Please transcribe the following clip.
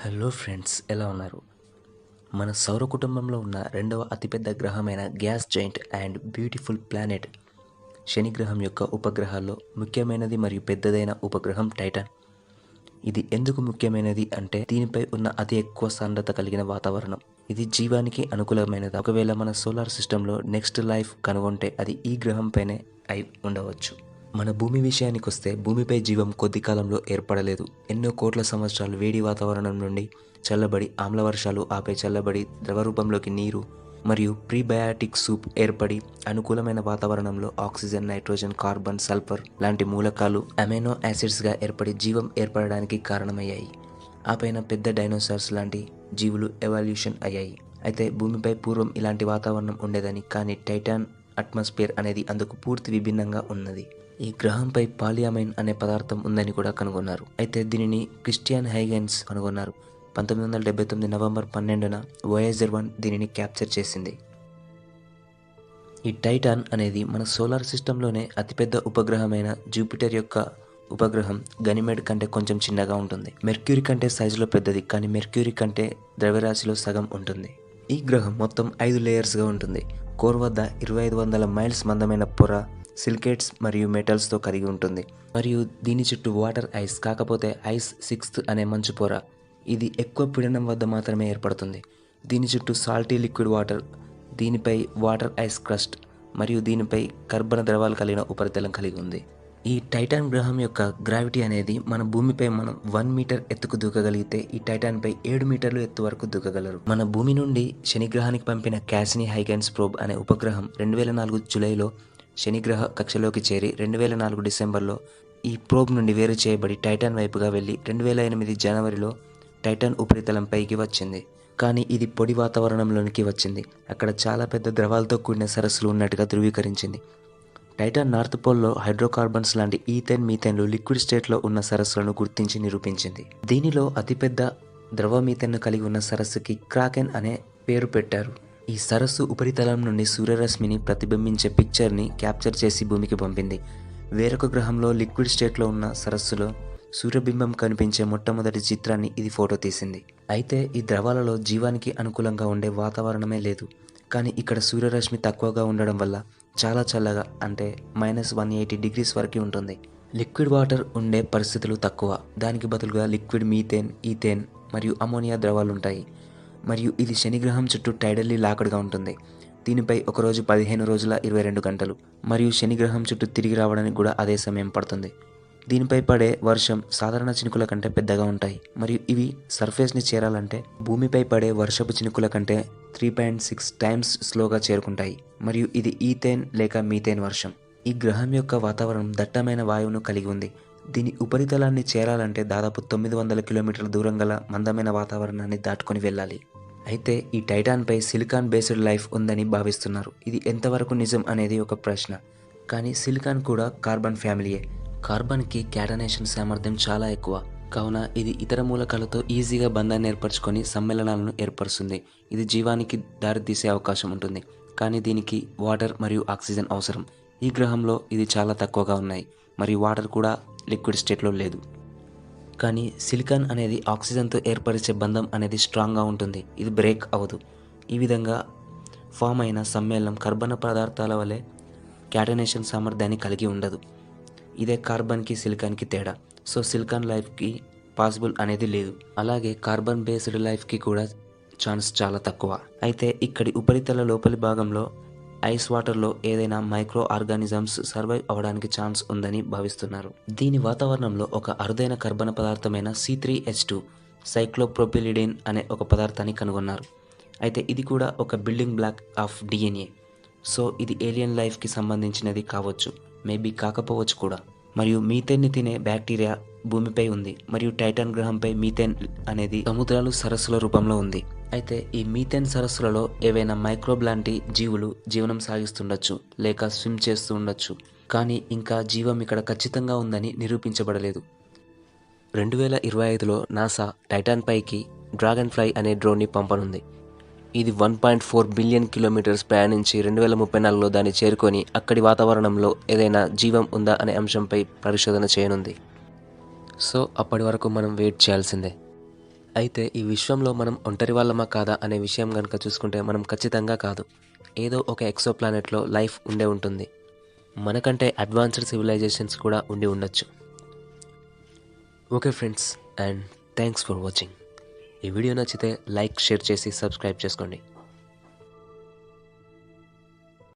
Hello friends, ఎలా ఉన్నారు? మన సౌర కుటుంబంలో ఉన్న రెండవ అతిపెద్ద గ్రహమైన gas giant and beautiful planet శని గ్రహం యొక్క ఉపగ్రహాల్లో ముఖ్యమైనది మరియు పెద్దదైన ఉపగ్రహం టైటాన్. ఇది ఎందుకు ముఖ్యమైనది అంటే దీనిపై ఉన్న అతి ఎక్కువ సాంద్రత కలిగిన వాతావరణం. ఇది జీవానికి అనుకూలమైనది. ఒకవేళ మన సోలార్ సిస్టంలో నెక్స్ట్ లైఫ్ కనుగొంటే అది ఈ గ్రహంపైనే అయి ఉండవచ్చు. మన భూమి విషయానికొస్తే భూమిపై జీవం కొద్ది కాలంలో ఏర్పడలేదు. ఎన్నో కోట్ల సంవత్సరాలు వేడి వాతావరణం నుండి చల్లబడి ఆమ్ల వర్షాలు ఆపై చల్లబడి ద్రవ రూపంలోకి నీరు మరియు ప్రీబయాటిక్ సూప్ ఏర్పడి అనుకూలమైన వాతావరణంలో ఆక్సిజన్, నైట్రోజన్, కార్బన్, సల్ఫర్ లాంటి మూలకాలు అమైనో యాసిడ్స్గా ఏర్పడి జీవం ఏర్పడడానికి కారణమయ్యాయి. ఆ పైన పెద్ద డైనోసార్స్ లాంటి జీవులు ఎవల్యూషన్ అయ్యాయి. అయితే భూమిపై పూర్వం ఇలాంటి వాతావరణం ఉండేదని, కానీ టైటాన్ అట్మాస్ఫియర్ అనేది అందుకు పూర్తి విభిన్నంగా ఉన్నది. ఈ గ్రహంపై పాలియమైన్ అనే పదార్థం ఉందని కూడా కనుగొన్నారు. అయితే దీనిని క్రిస్టియన్ హైగెన్స్ కనుగొన్నారు. 1979 నవంబర్ 12న వోయేజర్ 1 దీనిని క్యాప్చర్ చేసింది. ఈ టైటాన్ అనేది మన సోలార్ సిస్టంలోనే అతిపెద్ద ఉపగ్రహమైన జూపిటర్ యొక్క ఉపగ్రహం గనిమెడ్ కంటే కొంచెం చిన్నగా ఉంటుంది. మెర్క్యూరీ కంటే సైజులో పెద్దది, కానీ మెర్క్యూరీ కంటే ద్రవ్యరాశిలో సగం ఉంటుంది. ఈ గ్రహం మొత్తం 5 లేయర్స్గా ఉంటుంది. కోర్ వద్ద 2500 మైల్స్ మందమైన పొర, సిలికేట్స్ మరియు మెటల్స్తో కలిగి ఉంటుంది. మరియు దీని చుట్టూ వాటర్ ఐస్, కాకపోతే ఐస్ 6th అనే మంచు పొర. ఇది ఎక్కువ పీడనం వద్ద మాత్రమే ఏర్పడుతుంది. దీని చుట్టూ సాల్టీ లిక్విడ్ వాటర్, దీనిపై వాటర్ ఐస్ క్రస్ట్ మరియు దీనిపై కర్బన ద్రవాలు కలిగిన ఉపరితలం కలిగి ఉంది. ఈ టైటాన్ గ్రహం యొక్క గ్రావిటీ అనేది మన భూమిపై మనం 1 మీటర్ ఎత్తుకు దూకగలిగితే ఈ టైటాన్పై 7 మీటర్లు ఎత్తు వరకు దూకగలరు. మన భూమి నుండి శని గ్రహానికి పంపిన క్యాసినీ హైగెన్స్ ప్రోబ్ అనే ఉపగ్రహం 2004 జూలైలో శనిగ్రహ కక్షలోకి చేరి 2004 డిసెంబర్లో ఈ ప్రోబ్ నుండి వేరు చేయబడి టైటాన్ వైపుగా వెళ్ళి 2008 జనవరిలో టైటాన్ ఉపరితలం పైకి వచ్చింది. కానీ ఇది పొడి వాతావరణంలోనికి వచ్చింది. అక్కడ చాలా పెద్ద ద్రవాలతో కూడిన సరస్సులు ఉన్నట్టుగా ధృవీకరించింది. టైటాన్ నార్త్ పోల్లో హైడ్రోకార్బన్స్ లాంటి ఈథేన్, మీథేన్లు లిక్విడ్ స్టేట్లో ఉన్న సరస్సులను గుర్తించి నిరూపించింది. దీనిలో అతిపెద్ద ద్రవ మీథేన్ను కలిగి ఉన్న సరస్సుకి క్రాకెన్ అనే పేరు పెట్టారు. ఈ సరస్సు ఉపరితలం నుండి సూర్యరశ్మిని ప్రతిబింబించే పిక్చర్ని క్యాప్చర్ చేసి భూమికి పంపింది. వేరొక గ్రహంలో లిక్విడ్ స్టేట్లో ఉన్న సరస్సులో సూర్యబింబం కనిపించే మొట్టమొదటి చిత్రాన్ని ఇది ఫోటో తీసింది. అయితే ఈ ద్రవాలలో జీవానికి అనుకూలంగా ఉండే వాతావరణమే లేదు. కానీ ఇక్కడ సూర్యరశ్మి తక్కువగా ఉండడం వల్ల చాలా చల్లగా, అంటే -180 డిగ్రీస్ వరకు ఉంటుంది. లిక్విడ్ వాటర్ ఉండే పరిస్థితులు తక్కువ. దానికి బదులుగా లిక్విడ్ మీథేన్, ఈథేన్ మరియు అమోనియా ద్రవాలు ఉంటాయి. మరియు ఇది శనిగ్రహం చుట్టూ టైడల్లీ లాక్డ్గా ఉంటుంది. దీనిపై ఒకరోజు 15 రోజుల 22 గంటలు, మరియు శనిగ్రహం చుట్టూ తిరిగి రావడానికి కూడా అదే సమయం పడుతుంది. దీనిపై పడే వర్షం సాధారణ చినుకుల కంటే పెద్దగా ఉంటాయి, మరియు ఇవి సర్ఫేస్ని చేరాలంటే భూమిపై పడే వర్షపు చినుకుల కంటే 3.6 టైమ్స్ స్లోగా చేరుకుంటాయి. మరియు ఇది ఈథేన్ లేక మీథేన్ వర్షం. ఈ గ్రహం యొక్క వాతావరణం దట్టమైన వాయువును కలిగి ఉంది. దీని ఉపరితలాన్ని చేరాలంటే దాదాపు 900 కిలోమీటర్ల దూరం గల మందమైన వాతావరణాన్ని దాటుకొని వెళ్ళాలి. అయితే ఈ టైటాన్పై సిలికాన్ బేస్డ్ లైఫ్ ఉందని భావిస్తున్నారు. ఇది ఎంతవరకు నిజం అనేది ఒక ప్రశ్న. కానీ సిలికాన్ కూడా కార్బన్ ఫ్యామిలీయే. కార్బన్కి క్యాటనేషన్ సామర్థ్యం చాలా ఎక్కువ, కావున ఇది ఇతర మూలకాలతో ఈజీగా బంధాన్ని ఏర్పరచుకొని సమ్మేళనాలను ఏర్పరుస్తుంది. ఇది జీవానికి దారితీసే అవకాశం ఉంటుంది, కానీ దీనికి వాటర్ మరియు ఆక్సిజన్ అవసరం. ఈ గ్రహంలో ఇది చాలా తక్కువగా ఉన్నాయి, మరియు వాటర్ కూడా లిక్విడ్ స్టేట్లో లేదు. కానీ సిలికాన్ అనేది ఆక్సిజన్తో ఏర్పరిచే బంధం అనేది స్ట్రాంగ్గా ఉంటుంది. ఇది బ్రేక్ అవ్వదు. ఈ విధంగా ఫామ్ అయిన సమ్మేళనం కర్బన పదార్థాల వలె క్యాటనేషన్ సామర్థ్యాన్ని కలిగి ఉండదు. ఇదే కార్బన్కి సిలికాన్కి తేడా. సో సిలికాన్ లైఫ్కి పాసిబుల్ అనేది లేదు. అలాగే కార్బన్ బేస్డ్ లైఫ్కి కూడా ఛాన్స్ చాలా తక్కువ. అయితే ఇక్కడి ఉపరితల లోపలి భాగంలో ఐస్ వాటర్లో ఏదైనా మైక్రో ఆర్గానిజమ్స్ సర్వైవ్ అవ్వడానికి ఛాన్స్ ఉందని భావిస్తున్నారు. దీని వాతావరణంలో ఒక అరుదైన కర్బన పదార్థమైన C3H2 సైక్లోప్రొపిలిడిన్ అనే ఒక పదార్థాన్ని కనుగొన్నారు. అయితే ఇది కూడా ఒక building black of DNA. So ఇది ఏలియన్ లైఫ్కి సంబంధించినది కావచ్చు, మేబీ కాకపోవచ్చు కూడా. మరియు మీథేన్ని తినే బ్యాక్టీరియా భూమిపై ఉంది, మరియు టైటాన్ గ్రహంపై మీథేన్ అనేది సముద్రాలు, సరస్సుల రూపంలో ఉంది. అయితే ఈ మీథేన్ సరస్సులలో ఏవైనా మైక్రోబ్ లాంటి జీవులు జీవనం సాగిస్తుండొచ్చు, లేక స్విమ్ చేస్తూ ఉండొచ్చు. కానీ ఇంకా జీవం ఇక్కడ ఖచ్చితంగా ఉందని నిరూపించబడలేదు. 2025లో నాసా టైటాన్ పైకి డ్రాగన్ ఫ్లై అనే డ్రోన్ని పంపనుంది. ఇది 1.4 బిలియన్ కిలోమీటర్స్ ప్రయాణించి 2034లో దాన్ని చేరుకొని అక్కడి వాతావరణంలో ఏదైనా జీవం ఉందా అనే అంశంపై పరిశోధన చేయనుంది. సో అప్పటి వరకు మనం వెయిట్ చేయాల్సిందే. అయితే ఈ విశ్వంలో మనం ఒంటరి వాళ్ళమా కాదా అనే విషయం కనుక చూసుకుంటే మనం ఖచ్చితంగా కాదు. ఏదో ఒక ఎక్సో ప్లానెట్లో లైఫ్ ఉండే ఉంటుంది. మనకంటే అడ్వాన్స్డ్ సివిలైజేషన్స్ కూడా ఉండి ఉండొచ్చు. Okay friends, and thanks for watching. ఈ వీడియో నచ్చితే లైక్, షేర్ చేసి సబ్స్క్రైబ్ చేసుకోండి.